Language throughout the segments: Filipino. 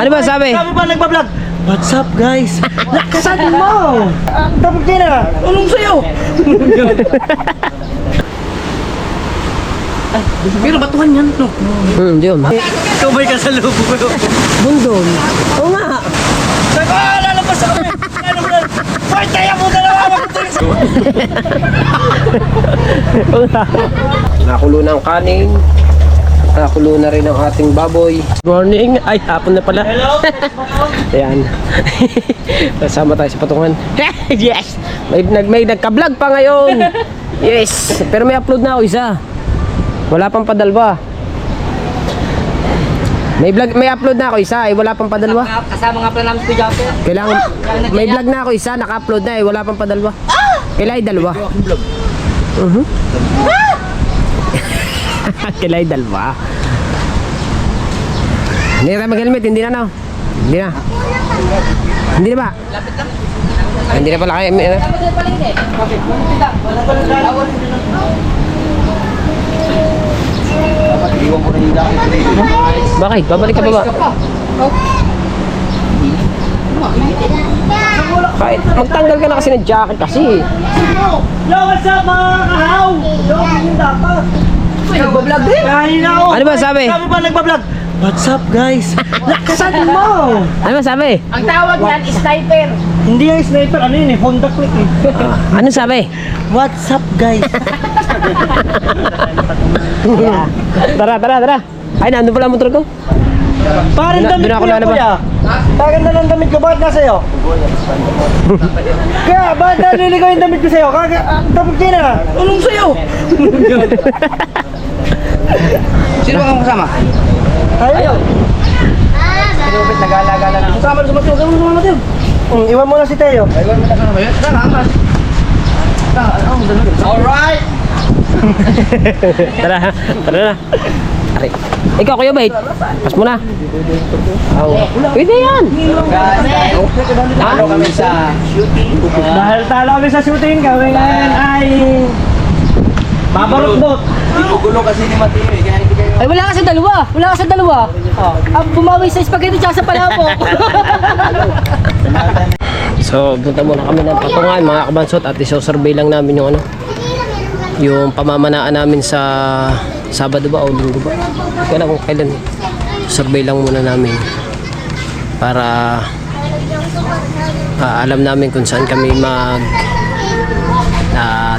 Ano ba sabi? Sabi ba nagbablog? What's up guys? Lakasan mo! Tapos din na! Anong sayo? Ay, pero batuhan yan, no? Yun. Ikaw ba'y kasalubong ko? Bundol. Oo nga. Sabi, lalabas ako eh! Wait, kaya mo dalawa! Nakulo na ang kanin. Nakulo na rin ang ating baboy. Morning. Ay, hapon na pala. Hello? Ayan. Kasama tayo sa patungan. Yes! May nagka-vlog pa ngayon. Yes! Pero may upload na ako isa. Wala pang padalwa. May upload na ako isa, wala pang padalwa. Kasama nga pala namin si Jopper. Kailangan may vlog na ako isa, naka-upload na wala pang padalwa. Kailangan dalawa. Kailangan dalawa. Hindi na mag-helmet, hindi na no. Hindi na. Hindi na ba? Hindi na pala kayo. Bakit? Babalik ka ba ba? Kahit magtanggal ka na kasi ng jacket kasi. Yo, what's up mga kahaw? Yo, yung dapat. Nagbablog din? Kain ako. Ano ba sabi? Sabi ba nagbablog? What's up guys? Lakasan mo! Ano ba sabi? Ang tawag yan, sniper. Hindi yung sniper, ano yun eh, Honda Click eh. Ano sabi? What's up guys? Tara. Ay, nandun pala ang motor ko. Parang damit Doon ako ko yan lalabas. kuya. Parang na lang damit ko, bakit nasa iyo? Kaya, bakit naliligaw yung damit ko sa'yo? Tapos din na. Anong sa'yo? Sino ba kang kasama? Tayo. Sinubit, nag-alagala na. Kasama Mateo. Iwan mo na si Teo. Ayun, mo na ka na ba yun? Tara, angas. Alright! Tara na. Aray. Ikaw, Kuya Bait. Pas mo na. Pwede yan. Ano kami sa shooting? Dahil talo kami sa shooting, kami ngayon ay babarot-bot. Hindi ko gulo kasi ni Mateo eh, kaya hindi kayo... Ay, wala ka sa dalawa. Ang bumawi sa spaghetti tsaka sa palabok. So, punta muna kami ng patungan, mga kabansot, at iso-survey lang namin yung yung pamamanaan namin sa Sabado ba o Linggo ba? Hindi ko alam kung kailan. Survey lang muna namin para alam namin kung saan kami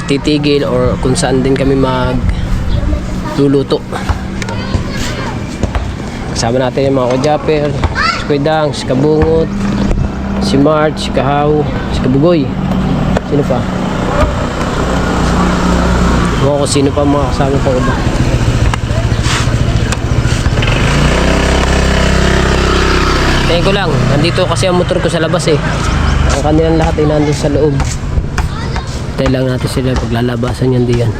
titigil or kung saan din kami luluto. Kasama natin yung mga Kajapper, si Kuidang, si Kabungot, si March, si Kahaw, si Kabugoy. Sino pa? Ewan ko sino pa mga kasama ko ba. Tingin ko lang, nandito kasi ang motor ko sa labas eh. Ang kanilang lahat ay nandun sa loob. Tayo lang natin sila paglalabasan yan diyan.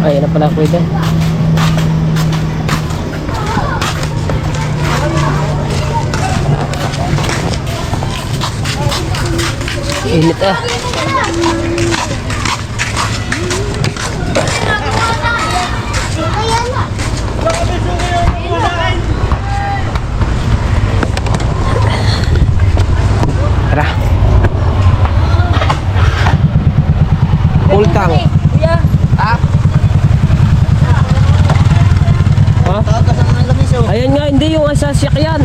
Ay, yan na pala pwede. Init ah. Tara. Ultang. Ayan nga, hindi yung sasakyan.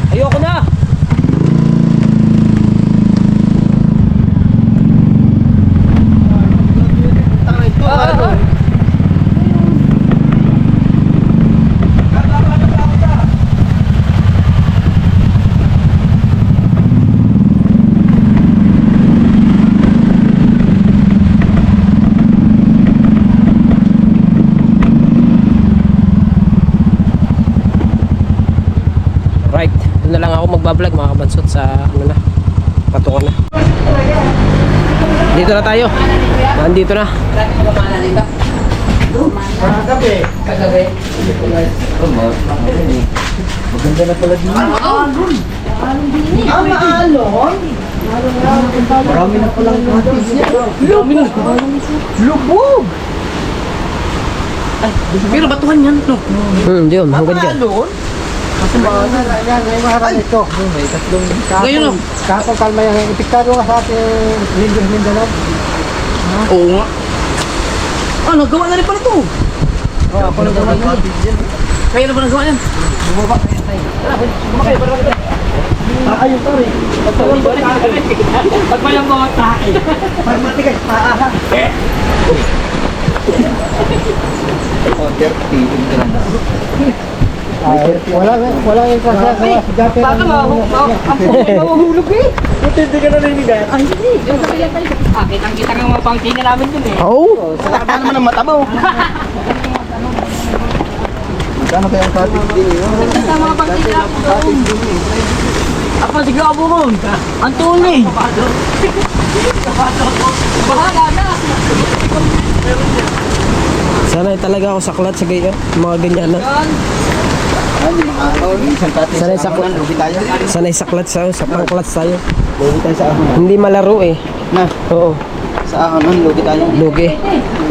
Ayoko na. nagbablog mga kabansot sa ano na, patungan na. Dito na tayo. Nandito na. Maganda na pala din. Maalon? Marami na palang cottage niya. Lubog! Pero batuhan yan, no? Yun, hanggang dyan. Maalon? Kasi may maharap ito. May tatlong Ngayon, no? Kaso kalma yung ipiktado ka sa ating Mindanao. Oo nga. Ah, nagawa na rin pala ito. Ako na naman yun. Kaya na ba nagawa yan? Ayun, sorry. Pag walang mga tae. Matigas, paaha. Oh, 30. Wala yung kasi. Baka mahuhulog eh. Hindi ka naninigas. Ay, hindi. Kitang-kita nga mga pangkina namin dun eh. Oh! Saka naman ang mata mo. Magkano kaya ang cottage din yun? Kita mga pangkina namin doon. Apa sigabo mo? Ang tunay. Bahala na. Sanay talaga ako sa clutch sa gayon. Mga ganyan na. Isang cottage. Sanay sa ahon, lugi tayo. Sanay sa clutch tayo, sa pang-clutch tayo. Lugi tayo sa ahon. Hindi malaro eh. Na, Oo, sa ahon nun, lugi tayo. lugi.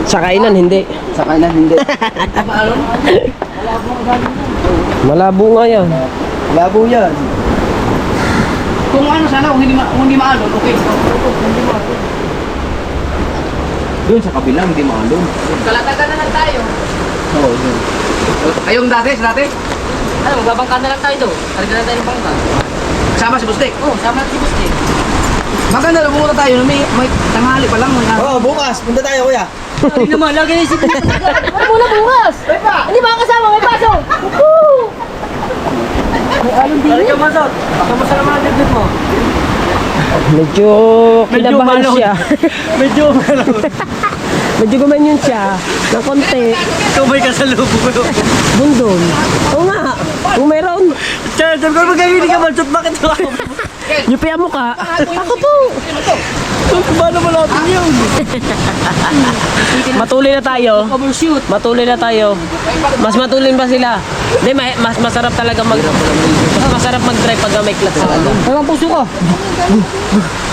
Sa kainan, hindi. Sa kainan, hindi. Malabo nga yan. Labo yan. Kung ano sana, kung hindi maalon, okay. Doon sa kabila, hindi maalon. Kalatagan na lang tayo. Oo, yun. Ayong dati, Ano, magbabangka na lang tayo doon. Talaga na tayo ng bangka. Sama si Bustek. Oo, sama si Busti. Maganda na pumunta tayo, may tanghali pa lang. Oo, bukas. Punta tayo, kuya. Hindi naman, lagi na isip. Ano muna bukas? Hindi ba kasama? May pasok. Woo! May alon din. Halika masot. Kamusta naman ang dibdib mo? Medyo kinabahan malon. siya. Medyo malon. Medyo gumanyan siya. Ng konti. Tumay ka sa lubog ko. Bundol. Oo nga. Kung meron. Sabi ko, magkakini ka masot. Bakit ako? Yupi ang mukha. Ako po. Paano mo natin yun? Matuloy na tayo. Overshoot. Matuloy na tayo. Mas matuloy pa sila. Hindi, mas masarap talaga mas masarap mag-drive pag may clutch sa ano. Ewan puso ko.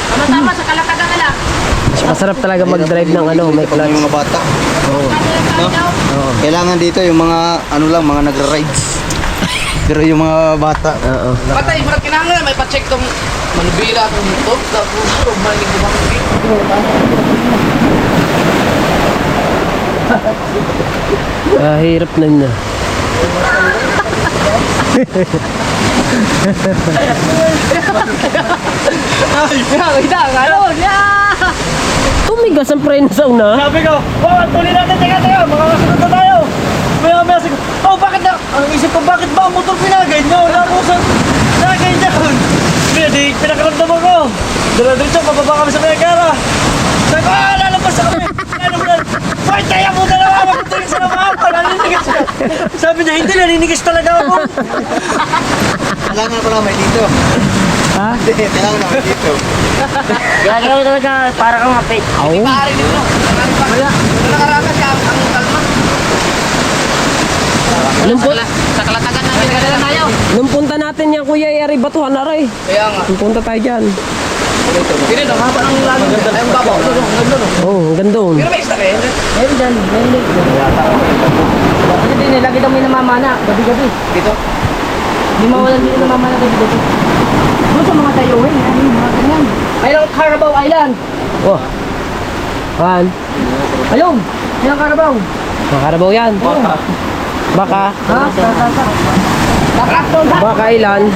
Tama-tama, sa kalatagan na lang. Mas masarap talaga mag-drive ng ano, may Pag clutch. yung mga bata. No? Kailangan dito yung mga, ano lang, mga nagra-rides. Pero yung mga bata. Oo. Patay, marat kinahanglan, may pa-check tong manubila itong ito. Tapos, maligid mo bang Hirap na na. Kita, alon. Tumigas ang preno sa una. Sabi ko, tuloy natin, teka, makakasunod na tayo. Maya sabi ko, bakit na? Ang isip ko, bakit ba ang motor pinagay nyo? Wala ko sa pinagay dyan. Pinakaramdam ako. Dala-diretso, pababa kami sa Megara. Sabi ko, lalabas ako. Ano mo na? Bakit kaya mo na naman? Magtuloy sa mga naninigas ka. Sabi niya, hindi, naninigas talaga ako. Kailangan pala may dito. Ha? Hindi, kailangan na may dito. Gagawin talaga para kang mapit. Oo. Maaari dito. Wala. Nakaragas ka ang kalma. Sa kalatagan namin, gano'n lang tayo. Nung punta natin yan, Kuya Yari, batuhan na rin. Kaya nga. Nung punta tayo dyan. Hindi, ang haba ng lalim. Ay, ang baba. Ang ganda, no? Oo, ang ganda doon. Pero may extra kayo. Meron dyan, meron. Kasi din, lagi daw may namamana, gabi-gabi. Dito? Hindi mawalan din namamana gabi-gabi. Doon sa mga tayuhin, mga ganyan. Ayun ang Carabao Island. Oh. Kan? Ayun, ayun ang Carabao. Makarabaw yan. Baka. Ha? Baka ilan?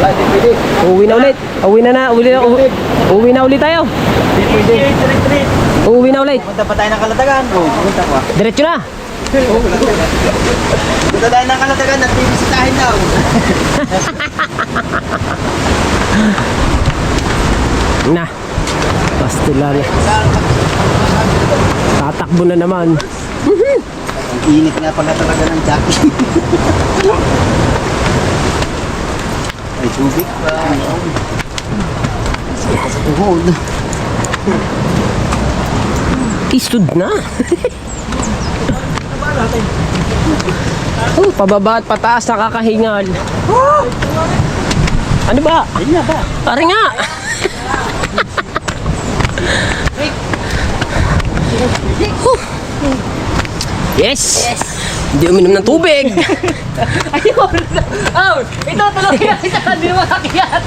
Wala, hindi pwede. Uwi na ulit. Uwi na ulit tayo. Hindi pwede. Uwi na ulit. Punta pa tayo ng Kalatagan. Oo, pumunta pa. Diretso na. Punta tayo ng Kalatagan at bibisitahin daw. Na. Pastilan. Tatakbo na naman. Ang init nga pala talaga ng jacket. Ay, tubig pa. Sa tuhod. Istud na. Oh, pababa at pataas nakakahingal. Ano ba? Pare nga. Yes. Hindi uminom ng tubig. Ayun! Oh, ito tuloy na kita, hindi mo makakiyat.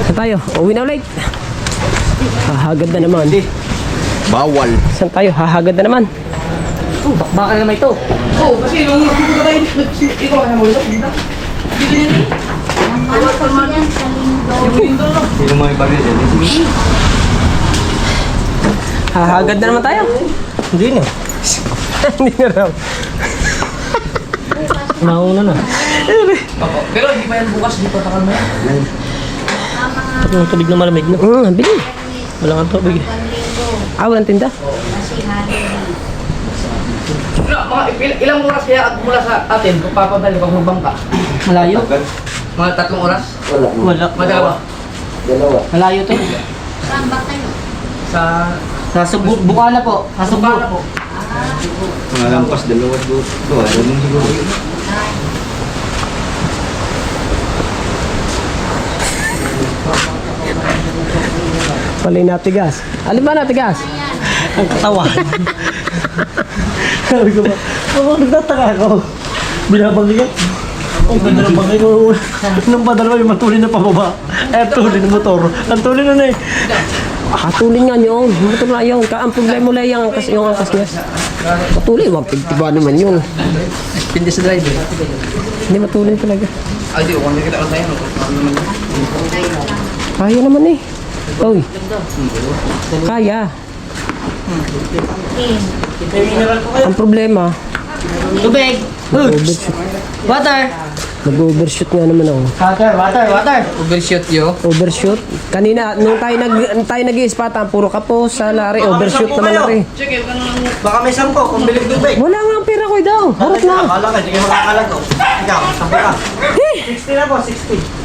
Saan tayo? Uwi na ulit. Hahagad na naman. Bawal. Saan tayo? Hahagad na naman. Baka naman ito. Oo, kasi nung nagpupunta tayo, ikaw ka na mo ito. Sino mo ibagay dyan? Hahagad na naman tayo. Hindi na. Hindi na raw. Nauna na. Pero hindi pa yan bukas, di pa takal mo yan. Yung tubig na malamig na. Bili. Wala kang tubig. Walang tinda. Ilang oras kaya mula sa atin kung papadali pag magbangka? Malayo? Mga 3 oras? Wala. Madalawa? Dalawa. Malayo to. Sa... Sa Subo, Bukala po. Sa Subo. Bukala po. Mga lampas, dalawa doon. Alam mo siguro yun. Palay natigas. Alin ba natigas? Ang katawan. Sabi ko ba, nagtataka ako. Binabangin ka. Ang ganda ng bangin ko. Nung padalawa yung matulin na pababa. Eh, tuloy ng motor. Ang tuloy na eh. Katulin nga yun. Motor na yun. Ang problema mo lang yung angkas niya. Katulin. Wapigtiba naman yun. Pindi sa driver. Hindi matulin talaga. Ay, di ko. Kung nakita ko tayo. Kaya naman eh. Uy. Kaya. Ang problema, Tubig! overshoot. Water! Nag-overshoot nga naman ako. Water! Overshoot yo. Overshoot. Kanina, nung tayo nag-i-spatan, puro kapos sa lari. Overshoot naman lari. Sige, baka may 10 kung bilig tubig. Wala nga ang pera ko daw. Harap na. Akala ka, sige makakalag ko. Ikaw, 10 ka. 60 na po, 60.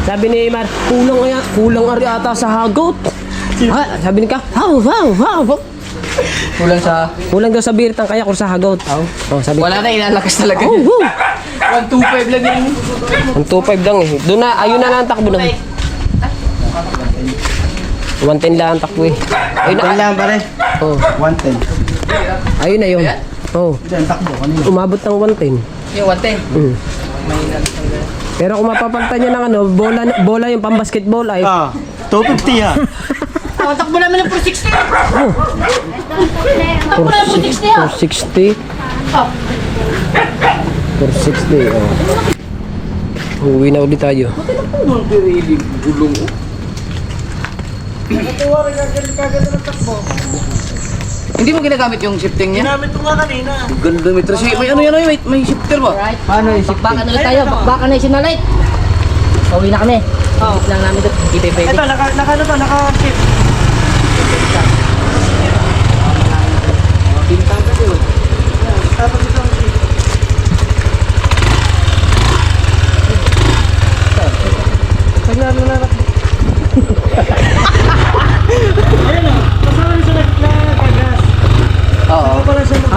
sabi ni Mar, kulang ari ata sa hagot. Sabi ni Ka, Kulang sa... kulang daw sa birtang kaya kung sa hagot. Oh, sabi Wala na, ilalakas talaga. Oh, 125 lang yun. ang 2.5 lang eh. Doon na, ayun na lang ang takbo na. 110 lang ang takbo eh. Ayun na. Kailangan pare. Oh, 110. ayun na yun. Oh, Ito ang takbo kanina. umabot ng 110. Yung 110. Mm. Pero kung mapapagtan niya ng ano, bola yung pang-basketball ay 250 ha. Ang takbo namin ng 460. Takbo namin ng 460 460. Oh. Uwi na ulit tayo. Hindi mo ginagamit yung shifting niya? Ginamit ko nga kanina. Ganda may trasi. May ano yan, may shifter ba? Paano yung bakbakan ulit tayo? Bakbakan na yung sinalit. Pauwi na kami. Oo. Lang namin doon. Hindi tayo pwede. Ito, naka-shift.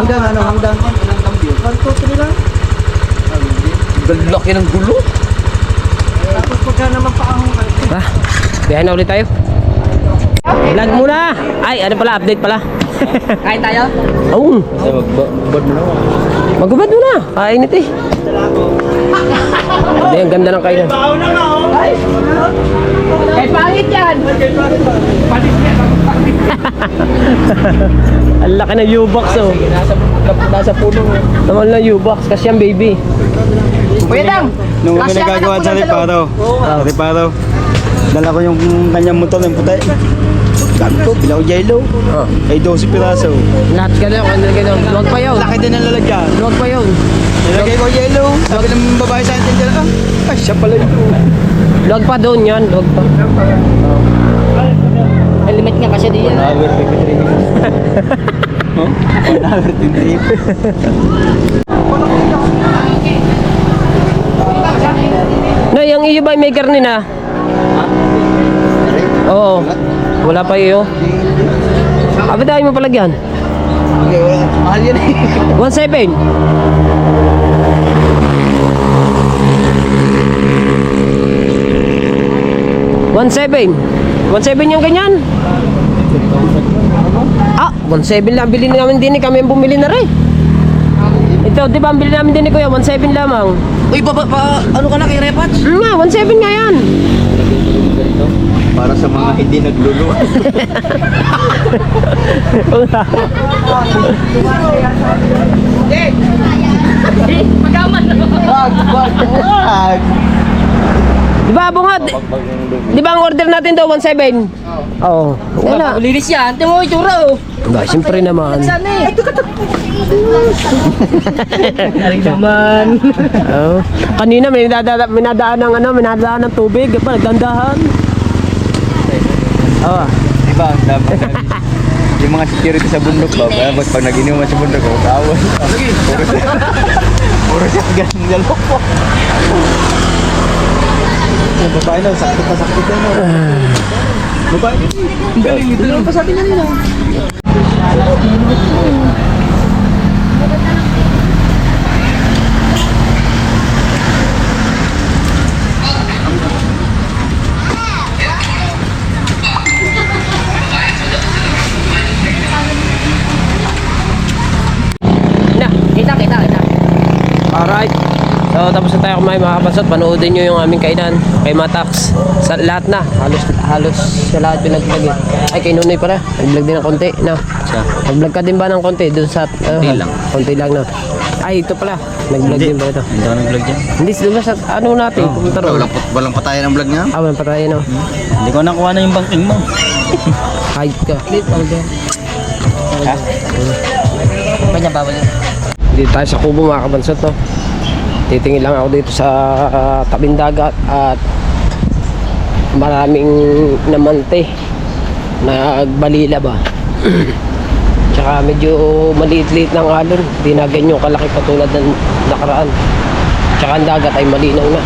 Hanggang ano, hanggang ilang cambio? 1, 2, 3 lang. Laki ng gulo. Tapos pagka naman paahong ka. Biyahe na ulit tayo. Vlog muna. Ay, ano pala, update pala. Kain tayo? Oo. Magbabad mo na. Magubad muna. Kainit eh. Hindi, ang ganda ng kainan. Bahaw na nga oh. Kahit pangit yan! Panis niya. Ang laki ng U-box oh. Nasa puno. Naman lang U-box kasi yan baby. Kuya Dang! Nung kami kasya ka nagagawa na po sa ng Reparo. Reparo. Dala ko yung kanyang motor ng puti. Sabi ko, pilaw yellow. Ay 12 piraso. Lahat ka na, ano ka na. Huwag pa yun. Laki din ang lalagyan. Huwag pa yun. Nilagay ko yellow. Sabi ng babae sa atin dyan, ay siya pala yun. Huwag pa doon yan. Huwag pa. Helmet nga kasi di yan. No, yung iyo ba may karne na? Oo. Wala pa iyo. Abi tayo mo palagyan. Mahal yan eh. 1.7. $1.7 yung ganyan. Ah, 1.7 lang bilhin namin din eh. Kami ang bumili na rin. Ito, di ba ang bilhin namin din ni Kuya? 1.7 lamang. Uy, ano ka na kay Repats? Nga, 1.7 nga yan. Para sa mga hindi naglulu. Wag. Di ba, bungad? Di ba ang order natin daw 1.7? Oo. Wala. Linis yan. Tingnan mo itsura oh. Ba, siyempre naman. Sana eh. Ay, naman. Oo. Kanina may nadaan ng minadaan ng tubig. Pa, nagdandahan. Oo. Diba, dapat yung mga security sa bundok ba? Dapat pag nag-inuman sa bundok, tawon. Puro siya ganang galok po. Yung babae na, sakit na no. Babae na. Galing, ito lang pa sa atin kanina. Na. Kita. Alright. So tapos na tayo kumain mga kabansot. Panoodin nyo yung aming kainan kay Matax. Sa lahat na. Halos sa lahat pinag-vlog eh. Ay kay Nunoy pala. Nag-vlog din ng konti. No? Nag-vlog ka din ba ng konti? Doon sa... konti lang. Konti lang no? Ay ito pala. Nag-vlog din ba ito? Hindi ako nag-vlog dyan. Hindi diba sa ano natin? Pumunta ron. Walang patayan ang vlog niya. Ah, walang patayan no? Hindi ko nakuha na yung banking mo. Hide ka. Ha? Kanya bawal yun. Dito tayo sa kubo mga kabansot no? Titingin lang ako dito sa tabing dagat at maraming namante nagbalila ba. Tsaka medyo maliit-liit ng alon, di na ganyan kalaki katulad ng nakaraan. Tsaka ang dagat ay malinaw na.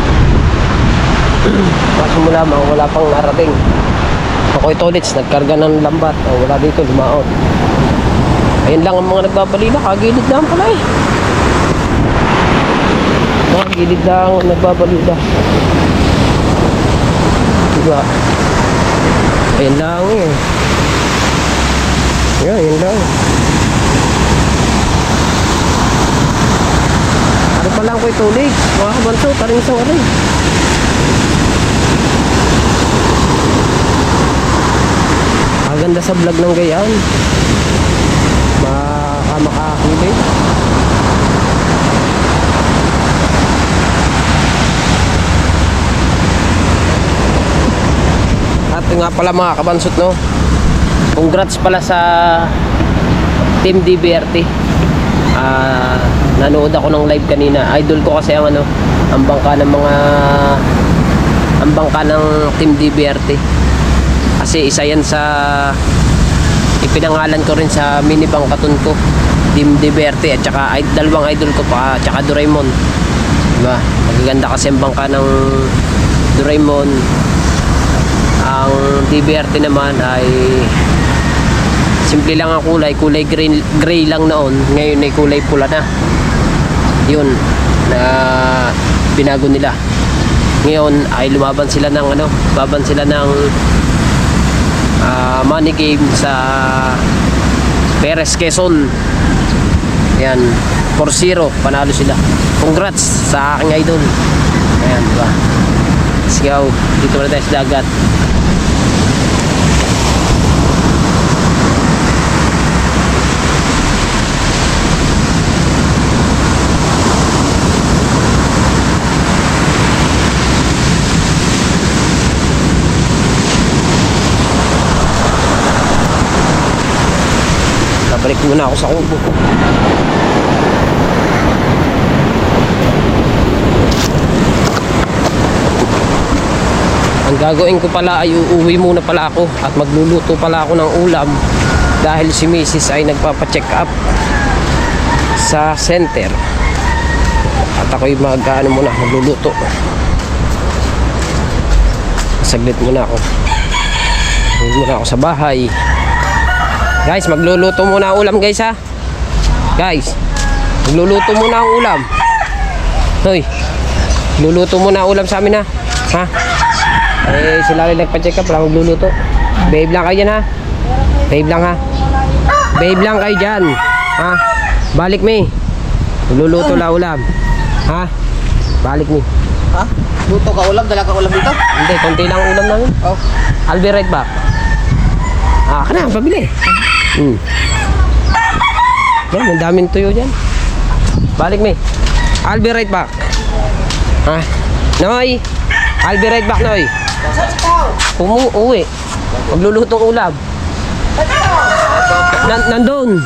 Kaso mo lamang wala pang narating. Ako ito ulit nagkarga ng lambat, wala dito lumaon. Ayun lang ang mga nagbabalila, kagilid lang pala eh. Mga gilid lang nagbabalila. Diba? Ayun lang eh. Yeah, ayun lang. Ano pa lang ko itulig? Mga kabanso, taring isang aray. Maganda sa vlog ng gayaan. Makakakilig. At nga pala mga kabansot no, congrats pala sa Team DBRT. Nanood ako ng live kanina. Idol ko kasi ang ang bangka ng Team DBRT. Kasi isa yan sa ipinangalan ko rin sa mini bangkaton ko, Team DBRT, at saka dalawang idol ko pa, at saka Doraemon. Diba? Magaganda kasi ang bangka ng Doraemon. Ang DBRT naman ay simple lang ang kulay gray lang noon, ngayon ay kulay pula na. Yun na binago nila. Ngayon ay lumaban sila ng money game sa Perez Quezon. Yan, 4-0 panalo sila. Congrats sa aking idol. Ayan, diba? Let's go. Dito na tayo sa dagat. Balik muna ako sa kubo. Ang Ang gagawin ko pala ay uuwi muna pala ako at magluluto pala ako ng ulam dahil si Mrs. ay nagpapacheck up sa center. At ako'y magluluto. Saglit muna ako. Uwi muna ako sa bahay. Guys, magluluto muna ang ulam guys ha. Guys, magluluto muna ang ulam. Hoy, luluto muna ang ulam sa amin ha. Ha? Eh, sila rin nagpa-check up, wala magluluto. Babe lang kayo dyan ha. Babe lang ha. Babe lang kayo dyan. Ha? Balik me. Luluto la ulam. Ha? Balik me. Ha? Luto ka ulam? Dala ka ulam dito? Hindi, konti lang ang ulam namin. Oh. I'll be right back. Ah, ka na, pabili. Yan, ang daming tuyo dyan. Balik me. I'll be right back. Ha? Noy! I'll be right back, Noy. Uwi. Maglulutong ulam. Nandun.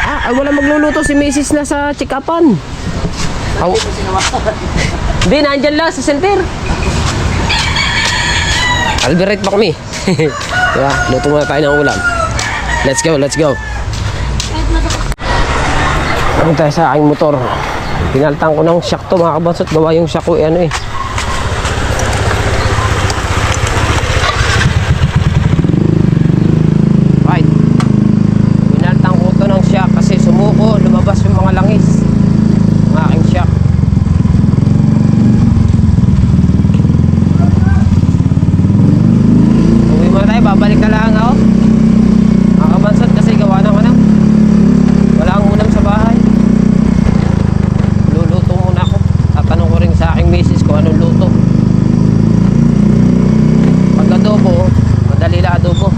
Ay, wala magluluto si Mrs. na sa check-upan. Hindi, nandyan lang sa center. I'll be right back, me. Diba? Luto muna tayo ng ulam. Let's go. Ano tayo sa aking motor? Pinaltan ko ng shock to mga kabansot. Gawa yung shock ko ano eh. Right. Pinaltan ko to ng shock kasi sumuko. Lumabas yung mga langis. Ang aking shock. Uwi muna tayo. Babalik na lang ako. Mga kabansot kasi gawa na ko na. Wala akong ulam sa bahay. Luluto muna ako. Tatanong ko rin sa aking misis kung anong luto. Pag adobo, madali lang adobo.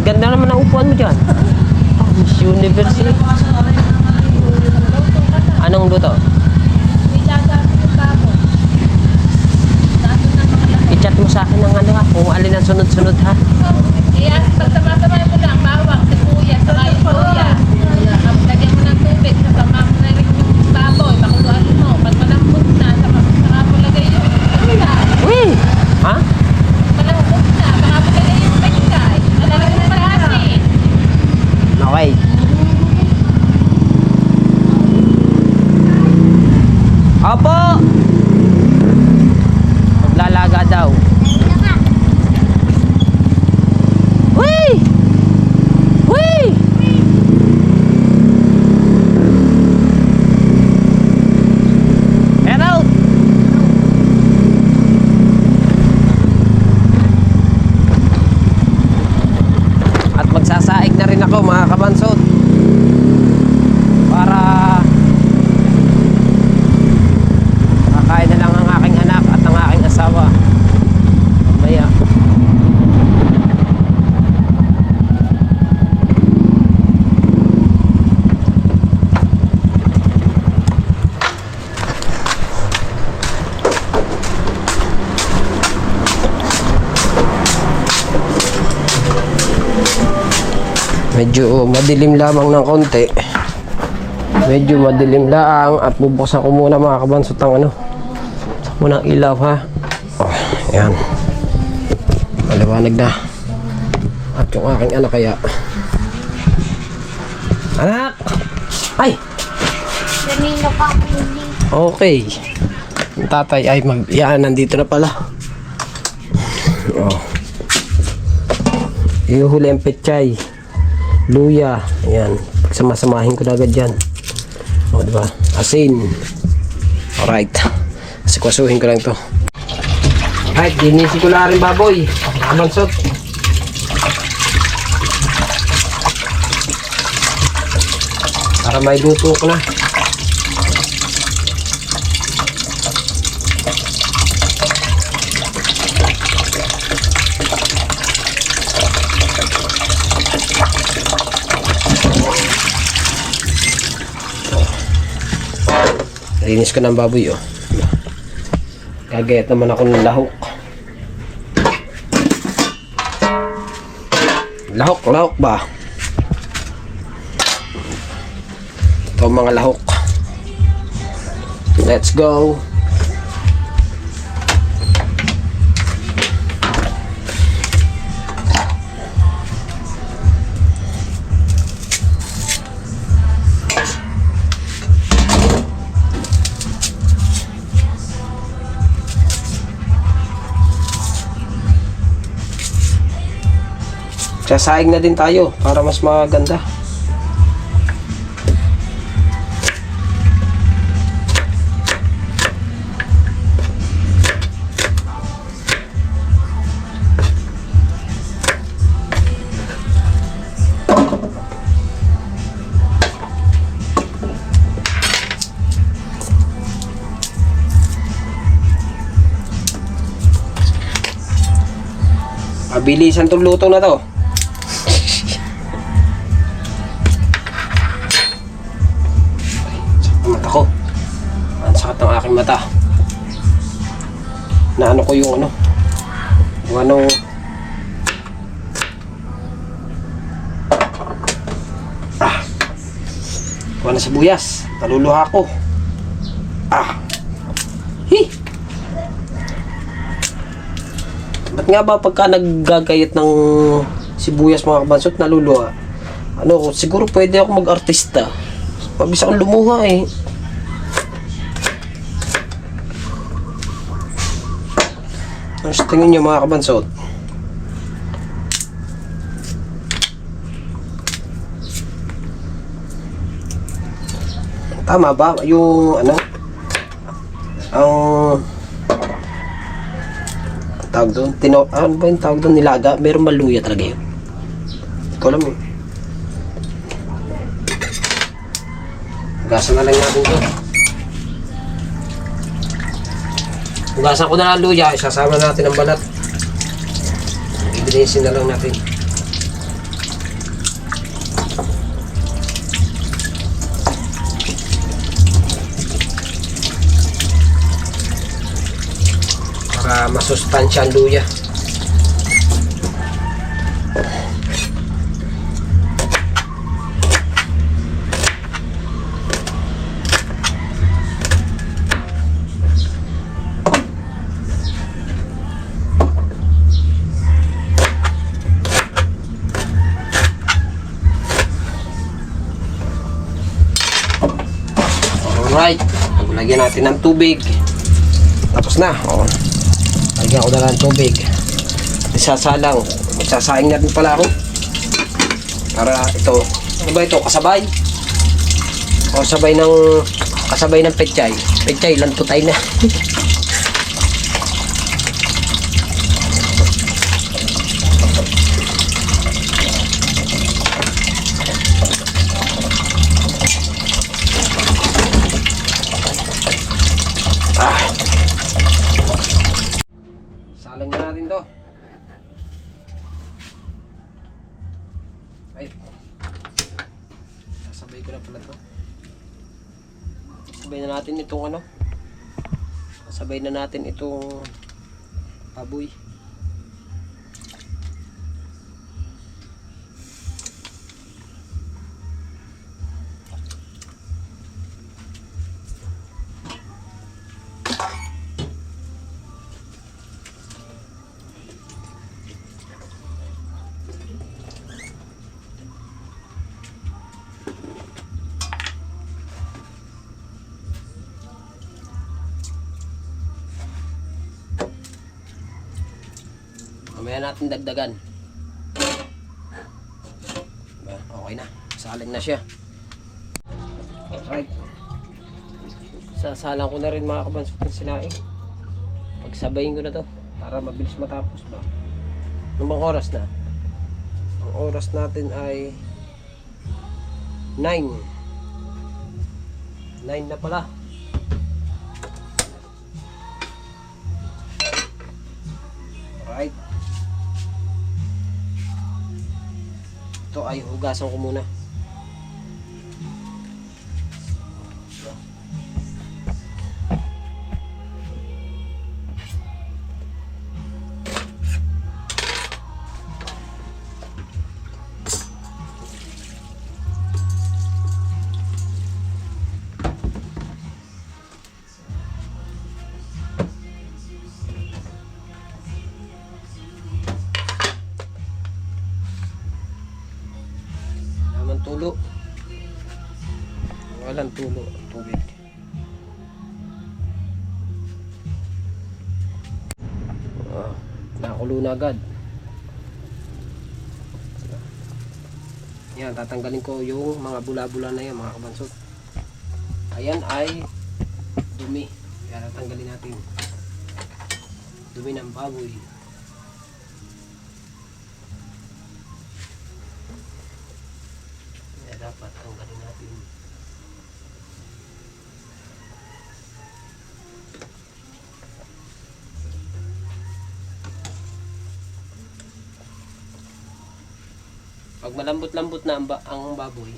Ganda naman ang upuan mo dyan. Miss Universe. Anong luto? I-chat mo sa akin ng ano ha, kung alin ang sunod-sunod ha. Iya, pagsama-sama mo lang, bawang, sibuyas, saka yung soya. Lagyan mo ng tubig, kasama mo na rin yung baboy, pakuluan mo. Pag malambot na, saka mo lagay yung pechay. Uy! Ha? Malambot na, saka mo lagay yung pechay. Lalagay mo pa asin. Okay. Opo! Maglalaga daw. Uy! Uy! Head out! At magsasaig na rin ako mga kabansot para kakain na lang ang aking anak at ang aking asawa mamaya. Medyo madilim lamang ng konti. Medyo madilim lang at bubuksan ko muna mga kabansot ang ano. Buksan muna ang ilaw ha. Oh, ayan. Maliwanag na. At yung aking anak kaya. Anak! Ay! Kanina pa ako hindi. Okay. Yung tatay ay yan, nandito na pala. Oh. Iuhuli ang pechay. Luya. Ayan. Pagsamasamahin ko na agad dyan. O, diba? Asin. Alright. Sikwasuhin ko lang to. Alright, dinisi ko na rin baboy. Amansot. Para may luto ko na. Linis ko ng baboy, oh. Gagayat naman ako ng lahok. Lahok ba? Ito mga lahok. Let's go. Sasaing na din tayo para mas maganda. Mabilisan tong luto na to. Mata ko. Ang sakit ng aking mata. Na ano ko yung ano. Yung ano. Kuha na sibuyas. Naluluha ko. Ba't nga ba pagka naggagayat ng sibuyas mga kabansot naluluha? Ano, siguro pwede ako mag-artista. Pabis akong lumuha eh. Ano sa tingin nyo mga kabansot? Tama ba? Yung ano? Ang tawag doon? Ano ba yung tawag doon? Nilaga? Meron maluya talaga yun. Hindi ko alam eh. Hugasan na lang natin ito. Hugasan ko na lang luya. Isasama natin ang balat. Ibilisin na lang natin. Para masustansya ang luya. Alright, lagyan natin ng tubig. Tapos na. Lagyan ko na ng tubig. Isasalang. Magsasaing na rin pala ako. Para ito. Ano ba ito? Kasabay? O kasabay ng pechay. Pechay, lantutay na. Salang na natin to. Ay. Sasabay ko na pala to. Sabay na natin itong ano. Sabay na natin itong baboy. Mamaya natin dagdagan. Okay na. Saling na siya. Alright. Sasalang ko na rin mga kabansot ng sinaing. Pagsabayin ko na to. Para mabilis matapos ba. Anong bang oras na? Ang oras natin ay 9. 9 na pala. Alright. Ito ay hugasan ko muna. Naman tulo. Walang tulo. Tubig. Nakulo na agad. Yan, tatanggalin ko yung mga bula-bula na yan, mga kabansot. Ayan ay dumi. Yan, tatanggalin natin. Dumi ng baboy. Yan, dapat tanggalin natin. Pag malambot-lambot na ang baboy,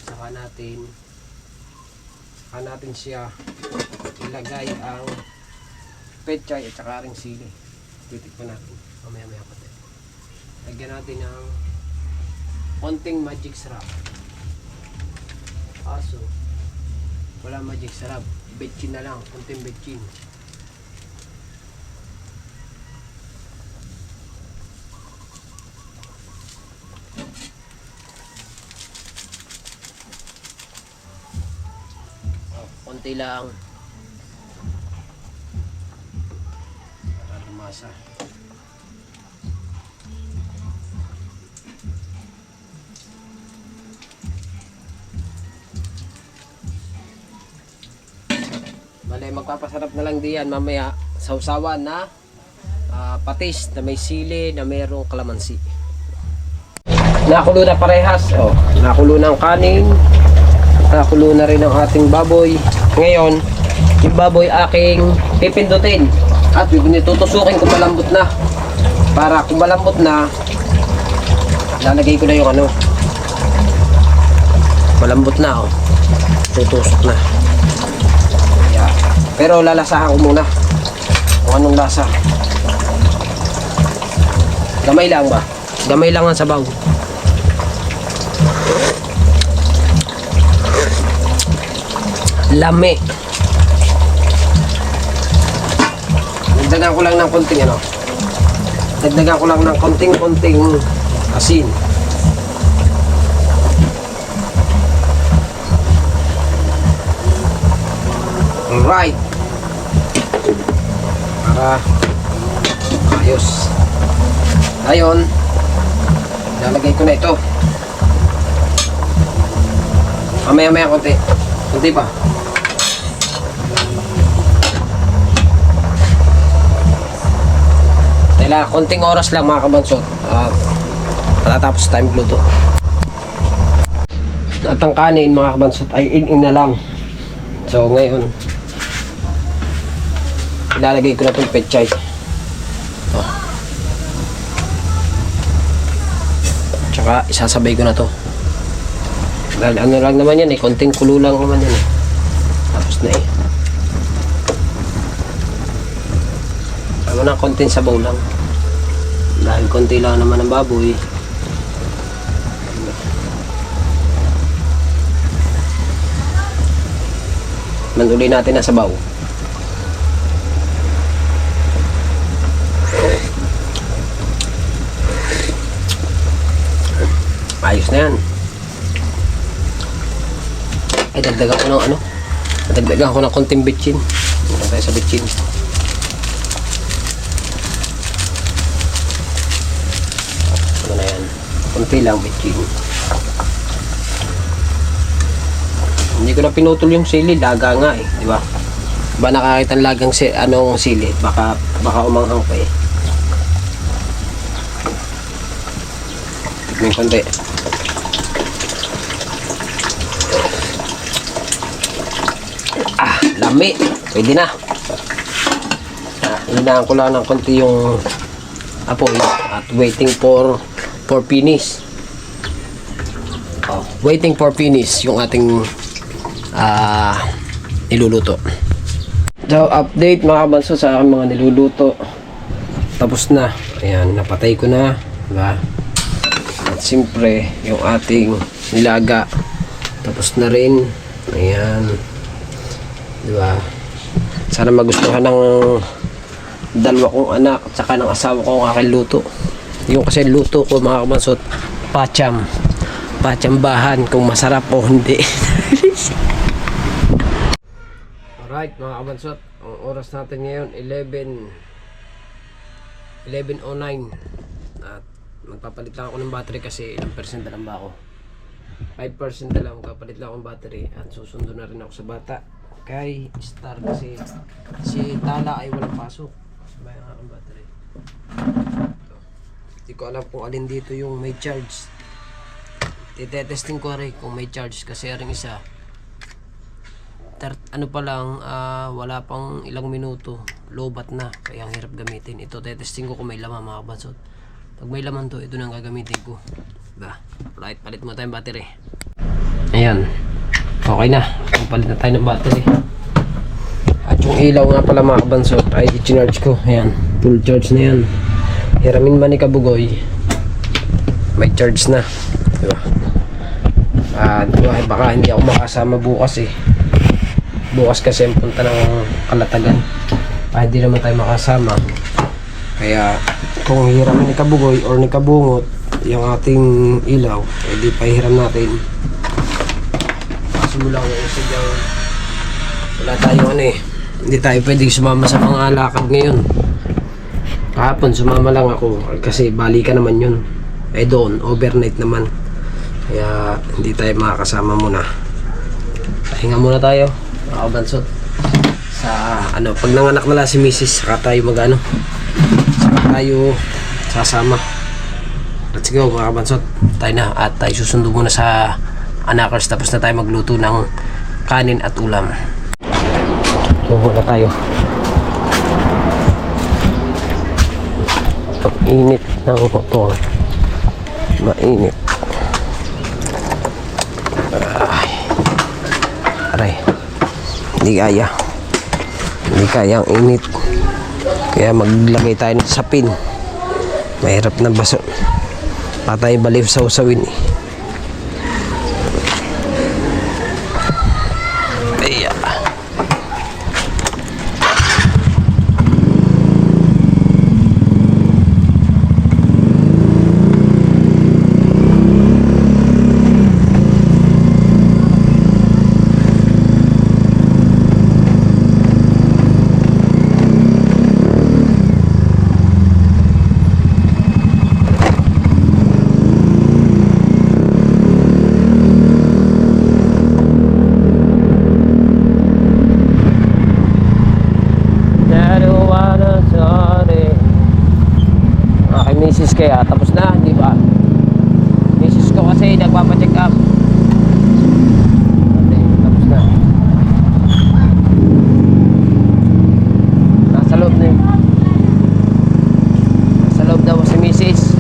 saka natin siya ilagay ang pechay at saka ring sili. Titikman natin mamaya-maya pati. Lagyan natin ng konting magic sarap. Aso wala magic sarap, betchin na lang, konting betchin. Konti lang para lumasa. Bale, magpapasarap na lang diyan mamaya sausawan na patis na may sili na mayroong kalamansi. Nakulo na parehas. Oh, nakulo na ang kanin. Nakulo na rin ang ating baboy. Ngayon, yung baboy aking pipindutin at tutusukin kung malambot na. Para kung malambot na, lalagay ko na yung ano. Malambot na, oh. Tutusok na. Yeah. Pero lalasahan ko muna kung anong lasa. Gamay lang ba? Gamay lang ang sabaw. Lami. Dagdagan ko lang ng konting ano. Dagdagan ko lang ng konting asin. Alright. Para ayos. Ngayon, lalagay ko na ito. Mamaya-maya konti. Konti pa. Kailangan konting oras lang mga kabansot at matatapos time luto. At ang kanin mga kabansot ay in na lang. So ngayon ilalagay ko na itong pechay. Tsaka isasabay ko na to. Dahil ano lang naman yan eh, konting kulo lang naman yan eh. Tapos na eh. Ano na, konting sabaw lang. Dahil konti lang naman ang baboy. Manuli natin ang sabaw. Ayos na yan. Ay, dagdagan ko ng ano. Dagdagan ko ng konting betchin. Dagdagan tayo sa betchin. Ano na yan. Konti lang betchin. Hindi ko na pinutol yung sili. Daga nga eh. Di ba? Ba nakakita ng lagang anong sili. Baka umanghang pa eh. Tignan konti. Lami. Pwede na. Hinaan ko lang ng konti yung apoy at waiting for finish. Waiting for finish yung ating niluluto. So, update mga kabanso sa aking mga niluluto. Tapos na. Ayan, napatay ko na. Diba? At siyempre, yung ating nilaga. Tapos na rin. Ayan. Diba? Sana magustuhan ng dalawa kong anak at saka ng asawa ko ang aking luto. Yung kasi luto ko mga kabansot, patsambahan kung masarap o hindi. Alright mga kabansot, ang oras natin ngayon 11:09 at magpapalit lang ako ng battery kasi ilang percent na lang ba ako? 5% na lang, magpapalit lang ako ng battery at susundo na rin ako sa bata kay Star kasi si Tala ay walang pasok. Sabay ang aking battery. Hindi ko alam kung alin dito yung may charge. Titetesting ko rin kung may charge kasi rin isa ano pa lang, wala pang ilang minuto lobat na, kaya ang hirap gamitin. Ito tetesting ko kung may laman mga kabansot. Pag may laman to, ito nang gagamitin ko. Diba? Right, palit mo tayong battery. Ayan, okay na, palit na tayo ng battery. At yung ilaw nga pala mga kabansot ay i-charge ko. Ayan, full charge na yan. Hiramin man ni Kabugoy, may charge na, diba? Baka hindi ako makasama bukas eh. Bukas kasi ang punta ng Kalatagan. Hindi naman tayo makasama. Kaya kung hiramin ni Kabugoy or ni Kabungot yung ating ilaw, di pahiram natin. Simula ko yung sadyang wala tayong hindi tayo pwedeng sumama sa mga lakad ngayon. Kahapon sumama lang ako kasi balikan naman yun. Doon overnight naman, kaya hindi tayo makakasama muna. Pahinga muna tayo mga kabansot sa pag nanganak na lang si Mrs. saka tayo saka tayo sasama. Let's go mga kabansot, tayo na at tayo susundo muna sa anakers tapos na tayo magluto ng kanin at ulam. Muna tayo. Ang init ng motor, mainit. Aray, hindi kaya ang init, kaya maglagay tayo ng sapin. Mahirap na baso, patay baliw sa usawin eh. Kaya misis kaya tapos na, di ba? Misis ko kasi nagpapa-check up. Okay, tapos na. Nasa loob na yun. Nasa loob daw si misis.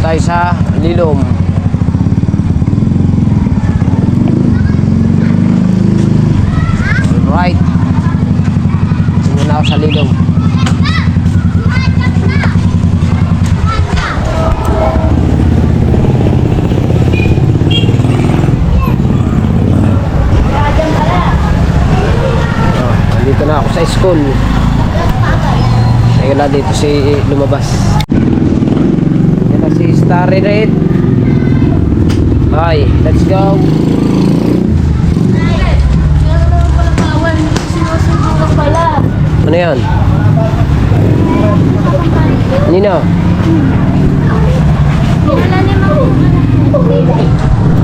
Tayo sa Lilom. Alright, sino na ako sa Lilom. Nandito na ako sa school. Ay wala dito si lumabas. Si Starry Red. Hi, let's go. Ano yan? Nino? Dinala ni Mama.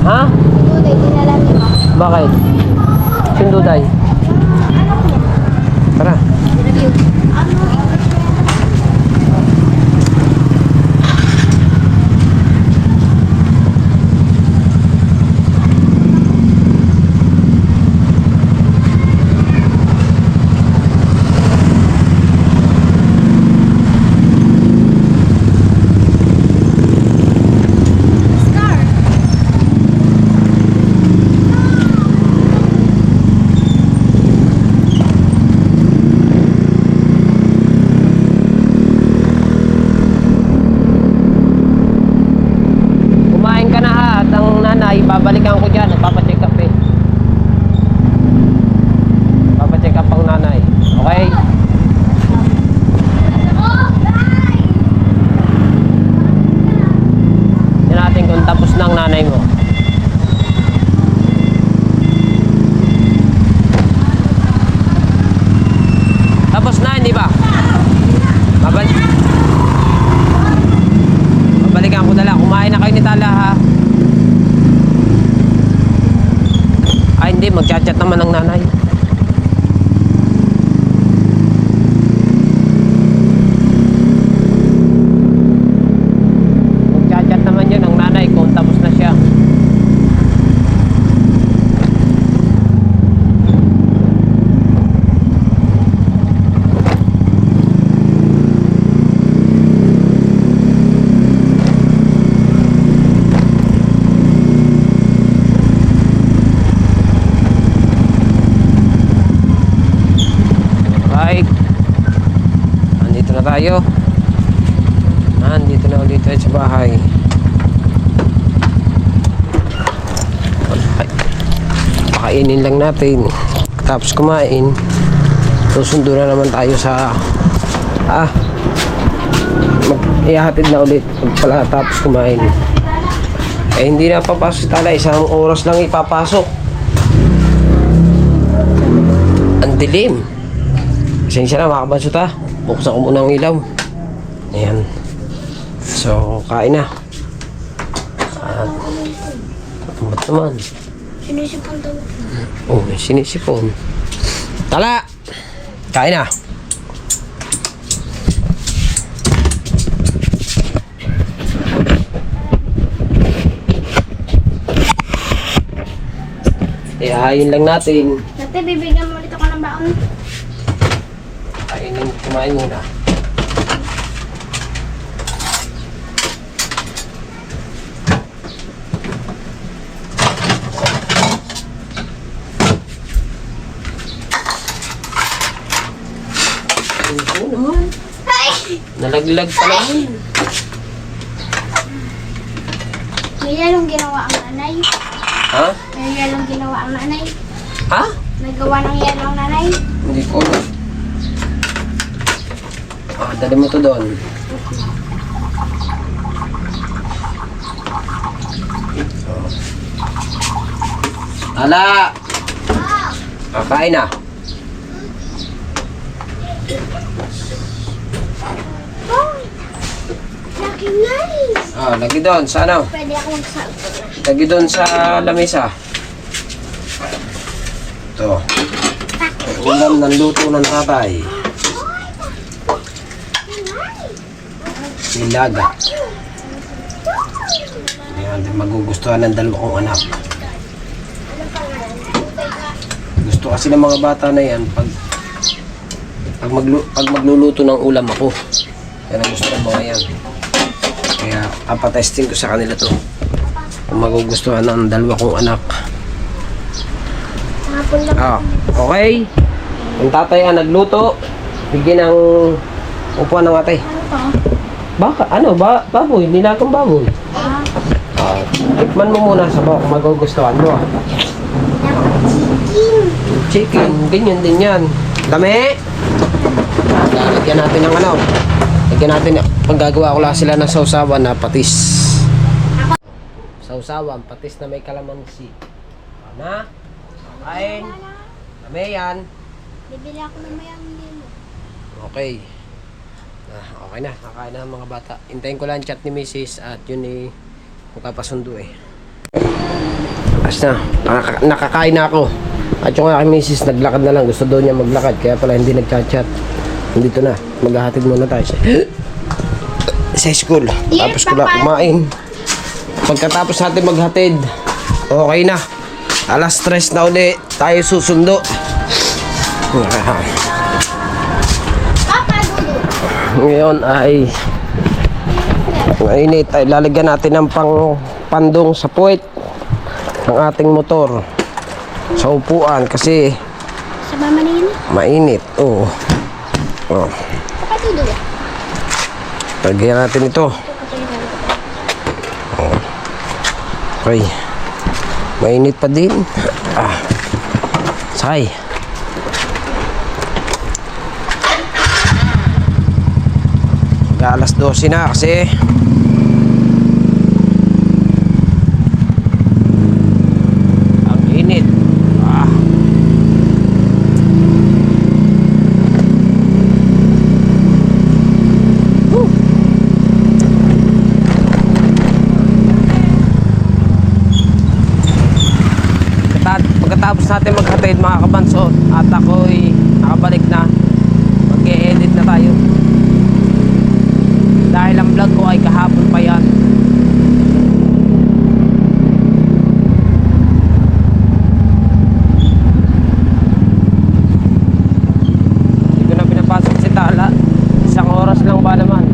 Ha? Duday, dinala ni Mama. Bakit? Sinduday? Tara. Kumain ka na ha at ang nanay babalikan ko dyan. Papacheck up eh. Papacheck up ang nanay. Okay? Tignan natin kung tapos na ang nanay mo. Tapos na, hindi ba? Babalikan ko na lang. Kumain na kayo ni Tala ha. Ay hindi, magchat-chat naman ang nanay. Magchat-chat naman yun ang nanay kung tapos na siya. Right. Andito na tayo. Andito na ulit tayo sa bahay. Pakainin lang natin. Tapos kumain. Susundo na naman tayo sa ihahatid na ulit pala tapos kumain. Eh hindi na papasok tala. Isang oras lang ipapasok. Ang dilim. Pasensya na mga kabansot ha. Buksan ko muna ang ilaw. Ayan. So, kain na. At, ba't naman? Sinisipon daw. Oh, sinisipon. Tala! Kain na. Ihahayin lang natin. Dati, bibigyan mo ulit ako ng baon. Kainin, kumain muna. Nalaglag pa naman. May yalong ginawa ang nanay. Ha? May yalong ginawa ang nanay. Ha? May gawa ng yelo ang nanay. Hindi ko alam. Dali mo to doon. Ala! Kain na. Oh! Laki nice! Lagi doon sa ano? Pwede ako magsalto na. Lagi doon sa lamesa. Ito. Ulam ng luto ng tatay. Nilaga. Yan, magugustuhan ng dalawa kong anak. Gusto kasi ng mga bata na yan pag magluluto ng ulam ako. Yan ang gusto ng mga yan. Kaya papatesting ko sa kanila to. Kung magugustuhan ng dalawa kong anak. Hapon lang. Okay. Ang tatay ang nagluto. Bigyan ng upuan ng ate. Baka, ano, baboy, nilagang baboy. Tikman mo muna sa bawang magugustuhan mo. Chicken, ganyan din yan. Dami! Lagyan natin ng ano. Lagyan natin, paggagawa ko lang sila ng sausawan na patis. Sausawan, patis na may kalamansi. Na? Kain. Dami yan. Bibili ako ng mayang limo. Okay. Okay na. Nakain na ang mga bata. Hintayin ko lang chat ni Mrs. at yun eh magpapasundo eh. Basta, nakakain na ako. At yung aking Mrs. naglakad na lang. Gusto daw niya maglakad. Kaya pala hindi nagchat-chat. Nandito na. Maghahatid muna tayo sa school. Tapos ko lang kumain. Pagkatapos natin maghatid, okay na. Alas 3 na uli. Tayo susundo. Ngayon ay mainit. Ay lalagyan natin ng pandong sa puwet ng ating motor sa upuan kasi Sa mama na yun. mainit. Oh. Patuloy. Lagyan natin ito. Oh. Okay. Mainit pa din. Sakay. Alas 12 na kasi ang init. Pagkatapos natin maghatid mga kabansot at ako'y nakabalik na, mag-e-edit na tayo dahil ang vlog ko ay kahapon pa yan. Hindi ko na pinapasok si Tala. Isang oras lang ba naman?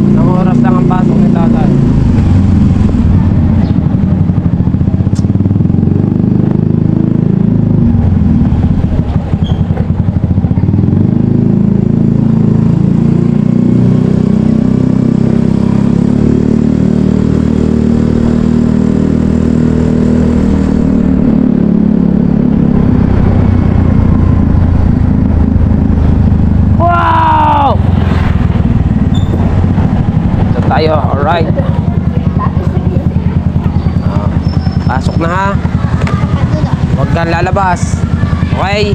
Isang oras lang ang pasok ni Tala. Tayo, alright. Pasok na ha. Huwag kang lalabas. Okay.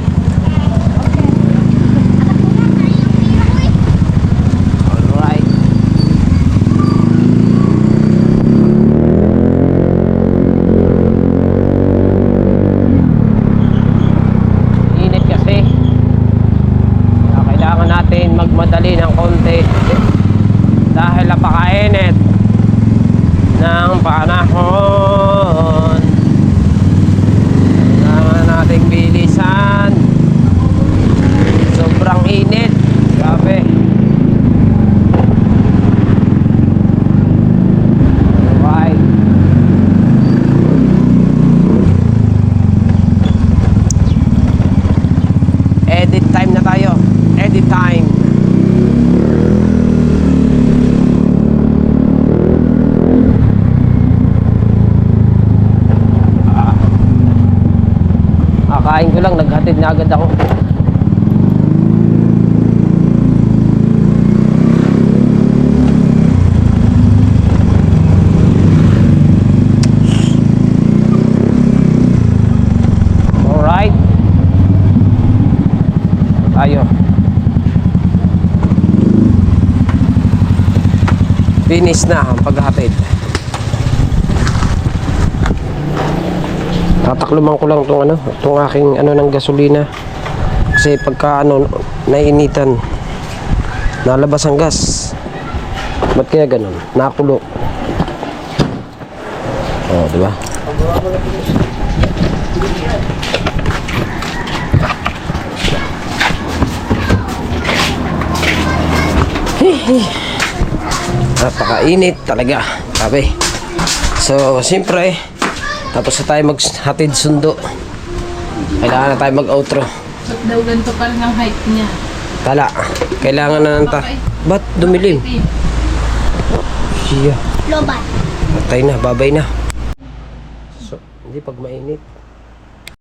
Alright. Init kasi. Kaya kailangan natin magmadali ng konti dahil napakainit ng panahon. Kailangan nating bilisan. Sobrang init. Grabe. Alright. Edit time na tayo. Edit time. Kain ko lang, naghatid na agad ako. Alright. Tayo. Finish na ang paghatid. Tatakluman ko lang itong aking ng gasolina kasi pagka nainitan nalabas ang gas. Ba't kaya ganun? Nakulo. Oh, di ba? Napakainit talaga. Sabi. So, siyempre tapos na tayo maghatid sundo. Kailangan na tayo mag-outro. Ba't daw ganito pa rin ang height niya? Tala, kailangan na nanta. Ba't dumilim? Siya. Lobat. Patay na, babay na. So, hindi pag mainit.